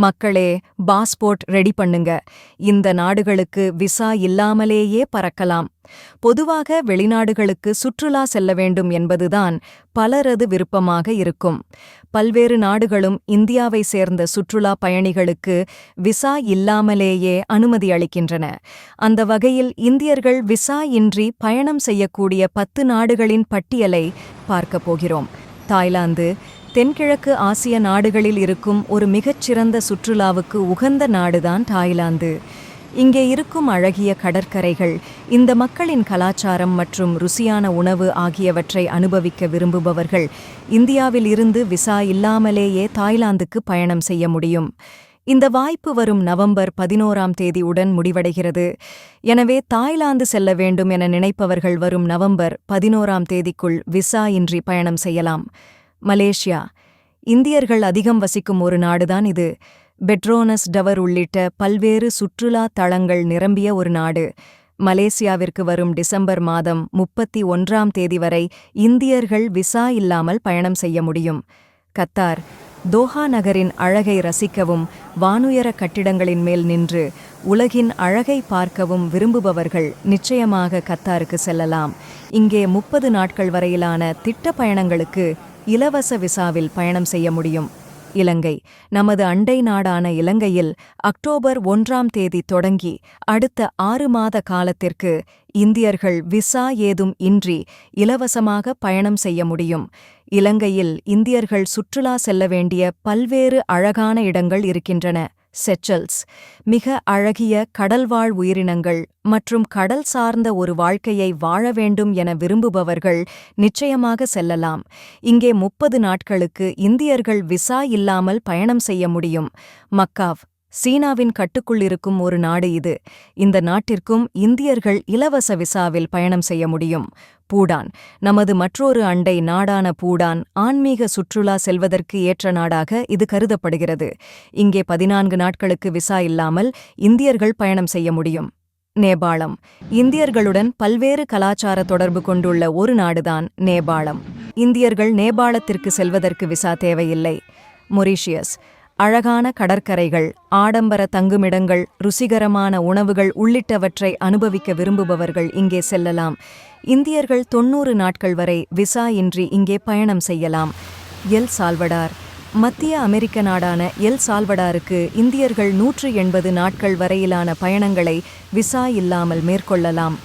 மக்களே, passport ready பண்ணுங்க. இந்த நாடுகளுக்கு விசா இல்லாமலேயே பறக்கலாம். பொதுவாக வெளிநாடுகளுக்கு சுற்றுலா செல்ல வேண்டும் என்பதுதான் பலரது விருப்பமாக இருக்கும். பல்வேறு நாடுகளும் இந்தியாவை சேர்ந்த சுற்றுலா பயணிகளுக்கு விசா இல்லாமலேயே அனுமதி அளிக்கின்றன. அந்த வகையில் இந்தியர்கள் விசா இன்றி பயணம் செய்யக்கூடிய 10 நாடுகளின் பட்டியலை பார்க்கப் போகிறோம். தாய்லாந்து தென்கிழக்கு ஆசிய நாடுகளில் இருக்கும் ஒரு மிகச்சிறந்த சுற்றுலாவுக்கு உகந்த நாடுதான் தாய்லாந்து. இங்கே இருக்கும் அழகிய கடற்கரைகள், இந்த மக்களின் கலாச்சாரம் மற்றும் ருசியான உணவு ஆகியவற்றை அனுபவிக்க விரும்புபவர்கள் இந்தியாவில் இருந்து விசா இல்லாமலேயே தாய்லாந்துக்கு பயணம் செய்ய முடியும். இந்த வாய்ப்பு வரும் நவம்பர் 11ஆம் தேதியுடன் முடிவடைகிறது. எனவே தாய்லாந்து செல்ல வேண்டும் என நினைப்பவர்கள் வரும் நவம்பர் 11ஆம் தேதிக்குள் விசா இன்றி பயணம் செய்யலாம். மலேசியா இந்தியர்கள் அதிகம் வசிக்கும் ஒரு நாடுதான் இது. பெட்ரோனஸ் டவர் உள்ளிட்ட பல்வேறு சுற்றுலா தளங்கள் நிரம்பிய ஒரு நாடு. மலேசியாவிற்கு வரும் டிசம்பர் மாதம் 31ஆம் தேதி வரை இந்தியர்கள் விசா இல்லாமல் பயணம் செய்ய முடியும். கத்தார் தோஹா நகரின் அழகை ரசிக்கவும் வானுயர கட்டிடங்களின் மேல் நின்று உலகின் அழகை பார்க்கவும் விரும்புபவர்கள் நிச்சயமாக கத்தாருக்கு செல்லலாம். இங்கே 30 நாட்கள் வரையிலான திட்ட பயணங்களுக்கு இலவச விசாவில் பயணம் செய்ய முடியும். இலங்கை நமது அண்டை நாடான இலங்கையில் அக்டோபர் 1ஆம் தேதி தொடங்கி அடுத்த 6 மாத காலத்திற்கு இந்தியர்கள் விசா ஏதும் இன்றி இலவசமாக பயணம் செய்ய முடியும். இலங்கையில் இந்தியர்கள் சுற்றுலா செல்ல வேண்டிய பல்வேறு அழகான இடங்கள் இருக்கின்றன. செச்சல்ஸ் மிக அழகிய கடல்வாழ் உயிரினங்கள் மற்றும் கடல் சார்ந்த ஒரு வாழ்க்கையை வாழ வேண்டும் என விரும்புபவர்கள் நிச்சயமாக செல்லலாம். இங்கே 30 நாட்களுக்கு இந்தியர்கள் விசா இல்லாமல் பயணம் செய்ய முடியும். மக்காவ் சீனாவின் கட்டுக்குள் இருக்கும் ஒரு நாடு இது. இந்த நாட்டிற்கும் இந்தியர்கள் இலவச விசாவில் பயணம் செய்ய முடியும். பூடான் நமது மற்றொரு அண்டை நாடான பூடான் ஆன்மீக சுற்றுலா செல்வதற்கு ஏற்ற நாடாக இது கருதப்படுகிறது. இங்கே 14 நாட்களுக்கு விசா இல்லாமல் இந்தியர்கள் பயணம் செய்ய முடியும். நேபாளம் இந்தியர்களுடன் பல்வேறு கலாச்சார தொடர்பு கொண்டுள்ள ஒரு நாடுதான் நேபாளம். இந்தியர்கள் நேபாளத்திற்கு செல்வதற்கு விசா தேவையில்லை. மொரீஷியஸ் அழகான கடற்கரைகள், ஆடம்பர தங்குமிடங்கள், ருசிகரமான உணவுகள் உள்ளிட்டவற்றை அனுபவிக்க விரும்புபவர்கள் இங்கே செல்லலாம். இந்தியர்கள் 90 நாட்கள் வரை விசா இன்றி இங்கே பயணம் செய்யலாம். எல் சால்வடார் மத்திய அமெரிக்க நாடான எல் சால்வடாருக்கு இந்தியர்கள் 180 நாட்கள் வரையிலான பயணங்களை விசா இல்லாமல் மேற்கொள்ளலாம்.